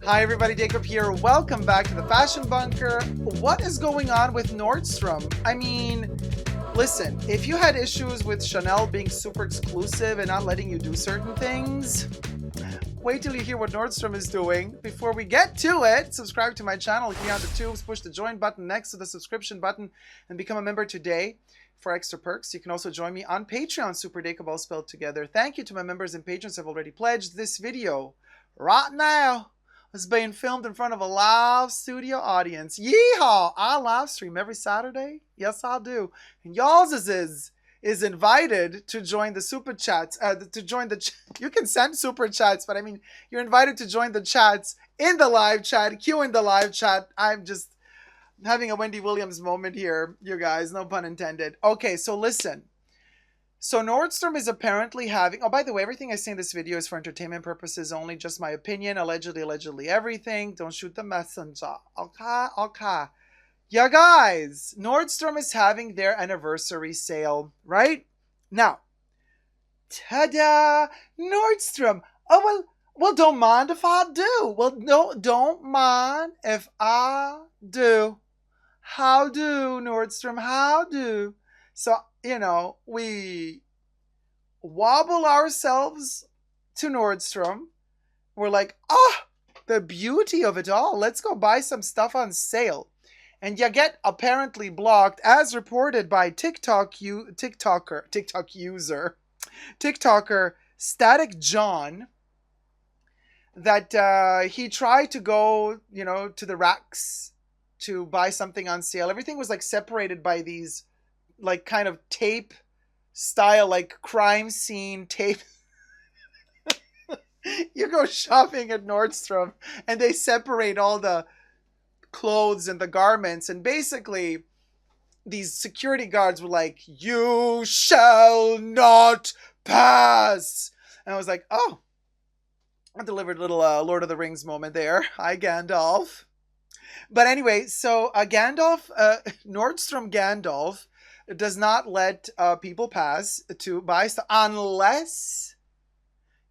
Hi everybody, Dacob here. Welcome back to the Fashion Bunker. What is going on with Nordstrom? I mean, listen, if you had issues with Chanel being super exclusive and not letting you do certain things, wait till you hear what Nordstrom is doing. Before we get to it, subscribe to my channel, click on the tubes, push the join button next to the subscription button, and become a member today for extra perks. You can also join me on Patreon, Super Dacob, all spelled together. Thank you to my members and patrons who have already pledged. This video right now is being filmed in front of a live studio audience. Yeehaw! I live stream every Saturday. Yes, I do. And y'all's is invited to join the super chats. You can send super chats, but I mean, you're invited to join the chats in the live chat. Queue in the live chat. I'm just having a Wendy Williams moment here, you guys. No pun intended. Okay, so listen. So Nordstrom is apparently having... Oh, by the way, everything I say in this video is for entertainment purposes only. Just my opinion. Allegedly everything. Don't shoot the messenger. Okay. Yeah, guys. Nordstrom is having their anniversary sale, right? Now, ta-da! Nordstrom. Oh, well, don't mind if I do. Well, no, don't mind if I do. How do, Nordstrom? How do? So, you know, we wobble ourselves to Nordstrom. We're like, the beauty of it all. Let's go buy some stuff on sale. And you get apparently blocked, as reported by TikToker Static John, that he tried to go, to the racks to buy something on sale. Everything was like separated by these like kind of tape style, like crime scene tape. You go shopping at Nordstrom and they separate all the clothes and the garments, and basically these security guards were like, "You shall not pass." And I was like, oh, I delivered a little Lord of the Rings moment there. Hi, Gandalf. But anyway, so Nordstrom Gandalf does not let people pass to buy stuff unless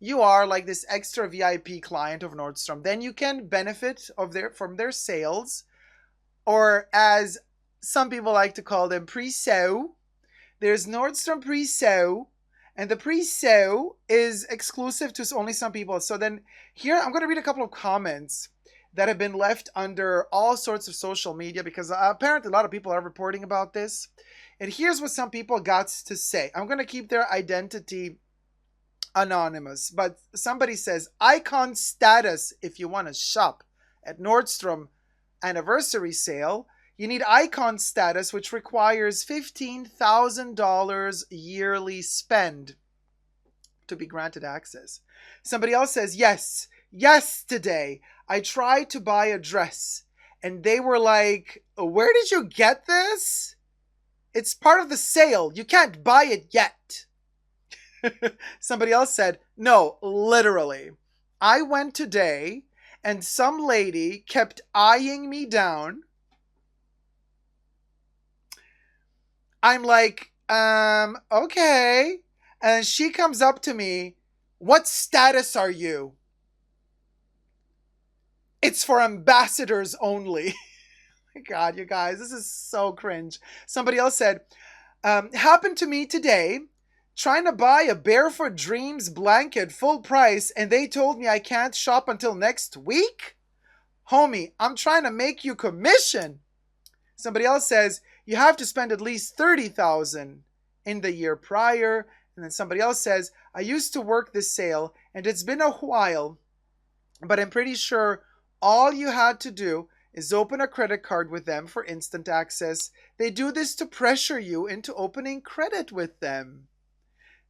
you are like this extra VIP client of Nordstrom. Then you can benefit from their sales, or as some people like to call them, pre-show. There's Nordstrom pre-show, and the pre-show is exclusive to only some people. So then here I'm going to read a couple of comments that have been left under all sorts of social media, because apparently a lot of people are reporting about this. And here's what some people got to say. I'm going to keep their identity anonymous, but somebody says, icon status if you want to shop at Nordstrom anniversary sale. You need icon status, which requires $15,000 yearly spend to be granted access. Somebody else says, yes, yesterday I tried to buy a dress and they were like, where did you get this? It's part of the sale. You can't buy it yet. Somebody else said, no, literally. I went today and some lady kept eyeing me down. I'm like, okay. And she comes up to me, what status are you? It's for ambassadors only. My God, you guys, this is so cringe. Somebody else said, happened to me today, trying to buy a Barefoot Dreams blanket full price, and they told me I can't shop until next week? Homie, I'm trying to make you commission. Somebody else says, you have to spend at least $30,000 in the year prior. And then somebody else says, I used to work this sale, and it's been a while, but I'm pretty sure all you had to do is open a credit card with them for instant access. They do this to pressure you into opening credit with them.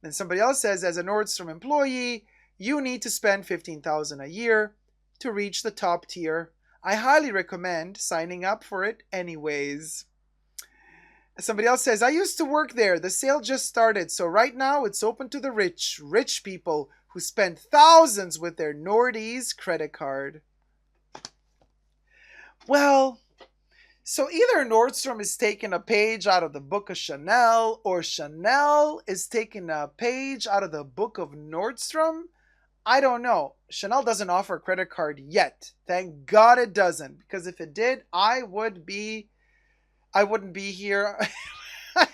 Then somebody else says, as a Nordstrom employee, you need to spend $15,000 a year to reach the top tier. I highly recommend signing up for it anyways. Somebody else says, I used to work there. The sale just started, so right now it's open to the rich people who spend thousands with their Nordies credit card. Well, so either Nordstrom is taking a page out of the book of Chanel, or Chanel is taking a page out of the book of Nordstrom. I don't know. Chanel doesn't offer a credit card yet. Thank God it doesn't. Because if it did, I wouldn't be here.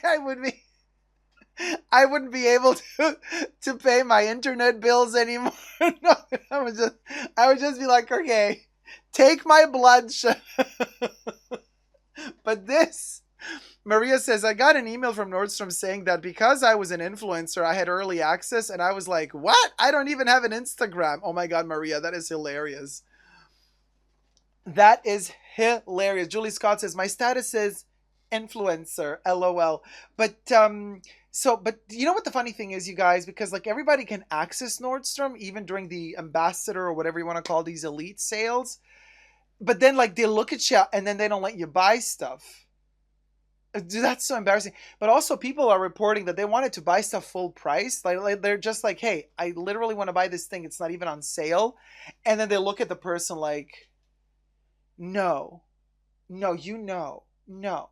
I would be I wouldn't be able to pay my internet bills anymore. No, I would just be like, okay, take my blood. But this, Maria says, I got an email from Nordstrom saying that because I was an influencer, I had early access, and I was like, what? I don't even have an Instagram. Oh my God, Maria, that is hilarious. That is hilarious. Julie Scott says, my status is influencer, lol. But you know what the funny thing is, you guys, because like everybody can access Nordstrom even during the ambassador or whatever you want to call these elite sales, but then like they look at you and then they don't let you buy stuff. That's so embarrassing. But also people are reporting that they wanted to buy stuff full price. Like they're just like, hey, I literally want to buy this thing, it's not even on sale. And then they look at the person like, no, no, no.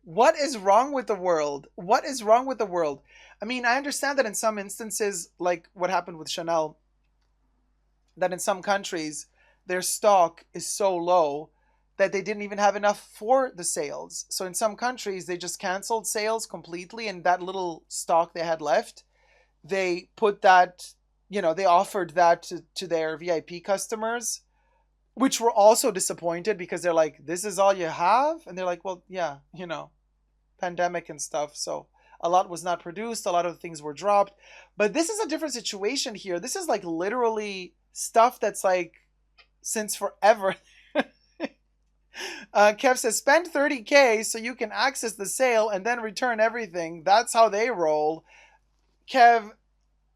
What is wrong with the world? What is wrong with the world? I mean, I understand that in some instances, like what happened with Chanel, that in some countries their stock is so low that they didn't even have enough for the sales. So in some countries they just canceled sales completely, and that little stock they had left, they put that, they offered that to their VIP customers, which were also disappointed because they're like, this is all you have? And they're like, well, yeah, pandemic and stuff. So a lot was not produced. A lot of things were dropped. But this is a different situation here. This is like literally stuff that's like since forever. Kev says, spend 30K so you can access the sale and then return everything. That's how they roll. Kev,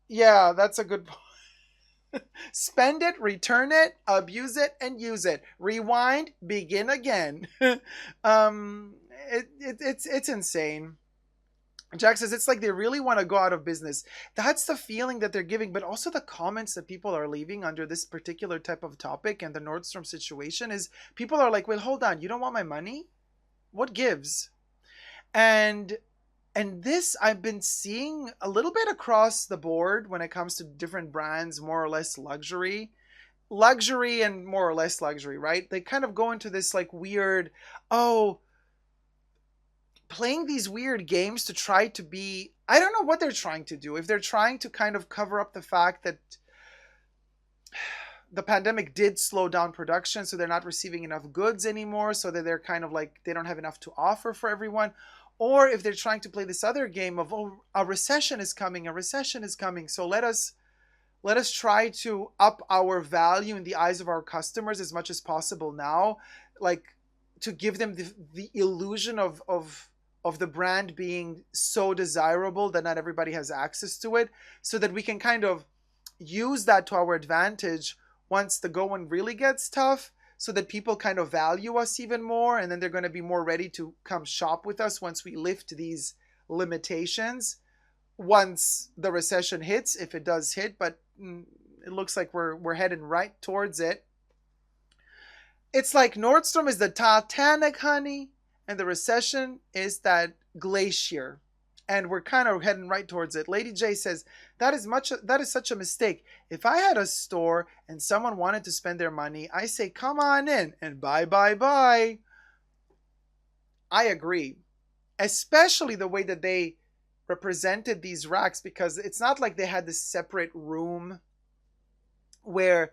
yeah, that's a good point. Spend it, return it, abuse it, and use it. Rewind, begin again. It's insane. Jack says it's like they really want to go out of business. That's the feeling that they're giving, but also the comments that people are leaving under this particular type of topic and the Nordstrom situation is people are like, wait, hold on, you don't want my money? What gives? And this I've been seeing a little bit across the board when it comes to different brands, more or less luxury and more or less luxury, right? They kind of go into this like weird, playing these weird games to try to be, I don't know what they're trying to do. If they're trying to kind of cover up the fact that the pandemic did slow down production, so they're not receiving enough goods anymore, so that they're kind of like, they don't have enough to offer for everyone. Or if they're trying to play this other game of, a recession is coming, so let us try to up our value in the eyes of our customers as much as possible now, like to give them the illusion of the brand being so desirable that not everybody has access to it, so that we can kind of use that to our advantage once the going really gets tough, so that people kind of value us even more, and then they're going to be more ready to come shop with us once we lift these limitations, once the recession hits, if it does hit. But it looks like we're heading right towards it. It's like Nordstrom is the Titanic, honey, and the recession is that glacier, and we're kind of heading right towards it. Lady J says, that is such a mistake. If I had a store and someone wanted to spend their money, I say, come on in and buy. I agree. Especially the way that they represented these racks, because it's not like they had this separate room where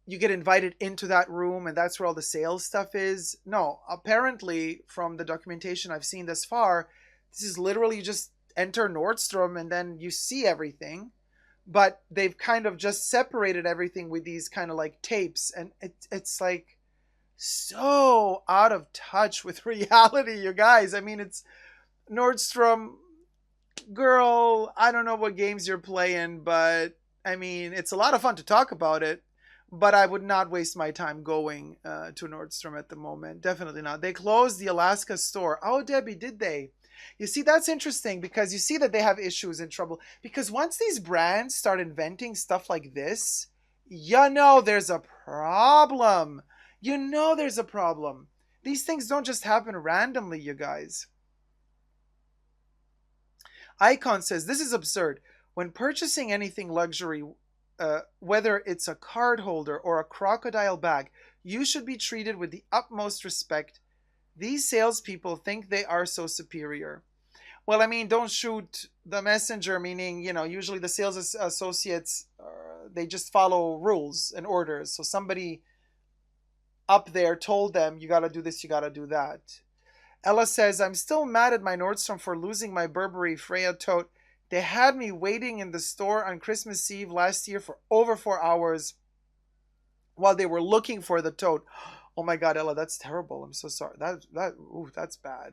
you get invited into that room and that's where all the sales stuff is. No, apparently from the documentation I've seen thus far, this is literally just enter Nordstrom and then you see everything. But they've kind of just separated everything with these kind of like tapes, and it's like so out of touch with reality, you guys. I mean, it's Nordstrom, girl, I don't know what games you're playing, but I mean, it's a lot of fun to talk about it, but I would not waste my time going to Nordstrom at the moment. Definitely not. They closed the Alaska store. Oh, Debbie, did they? You see, that's interesting, because you see that they have issues and trouble. Because once these brands start inventing stuff like this, there's a problem. There's a problem. These things don't just happen randomly, you guys. Icon says, this is absurd. When purchasing anything luxury, whether it's a card holder or a crocodile bag, you should be treated with the utmost respect. These salespeople think they are so superior. Well, I mean, don't shoot the messenger, meaning, usually the sales associates, they just follow rules and orders. So somebody up there told them, you got to do this, you got to do that. Ella says, I'm still mad at my Nordstrom for losing my Burberry Freya tote. They had me waiting in the store on Christmas Eve last year for over 4 hours while they were looking for the tote. Oh my God, Ella, that's terrible. I'm so sorry. That's bad.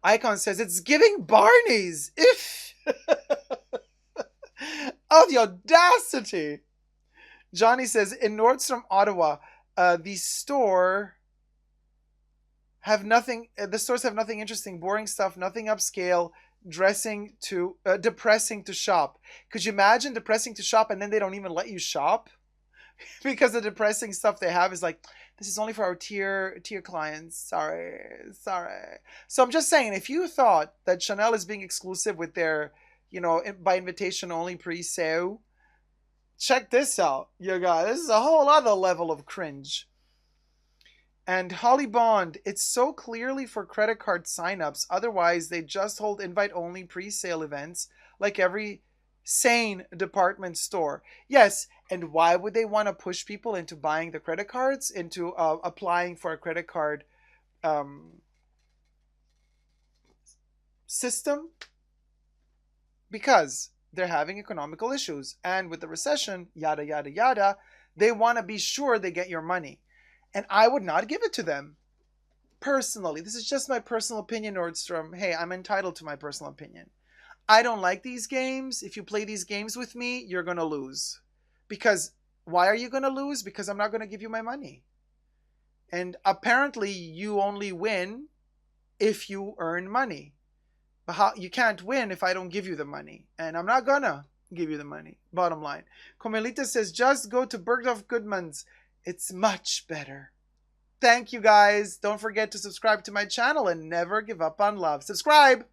Icon says, it's giving Barney's. If oh, the audacity. Johnny says, in Nordstrom, Ottawa, the stores have nothing interesting, boring stuff, nothing upscale, depressing to shop. Could you imagine depressing to shop and then they don't even let you shop? Because the depressing stuff they have is like, this is only for our tier clients. Sorry. So I'm just saying, if you thought that Chanel is being exclusive with their, by invitation only pre-sale, check this out, you guys. This is a whole other level of cringe. And Holly Bond, it's so clearly for credit card signups. Otherwise, they just hold invite-only pre-sale events like every sane department store. Yes, and why would they want to push people into buying the credit cards, into applying for a credit card system? Because they're having economical issues. And with the recession, yada, yada, yada, they want to be sure they get your money. And I would not give it to them. Personally, this is just my personal opinion, Nordstrom. Hey, I'm entitled to my personal opinion. I don't like these games. If you play these games with me, you're going to lose. Because why are you going to lose? Because I'm not going to give you my money. And apparently you only win if you earn money. But you can't win if I don't give you the money. And I'm not going to give you the money. Bottom line. Comelita says, just go to Bergdorf Goodman's. It's much better. Thank you, guys. Don't forget to subscribe to my channel and never give up on love. Subscribe!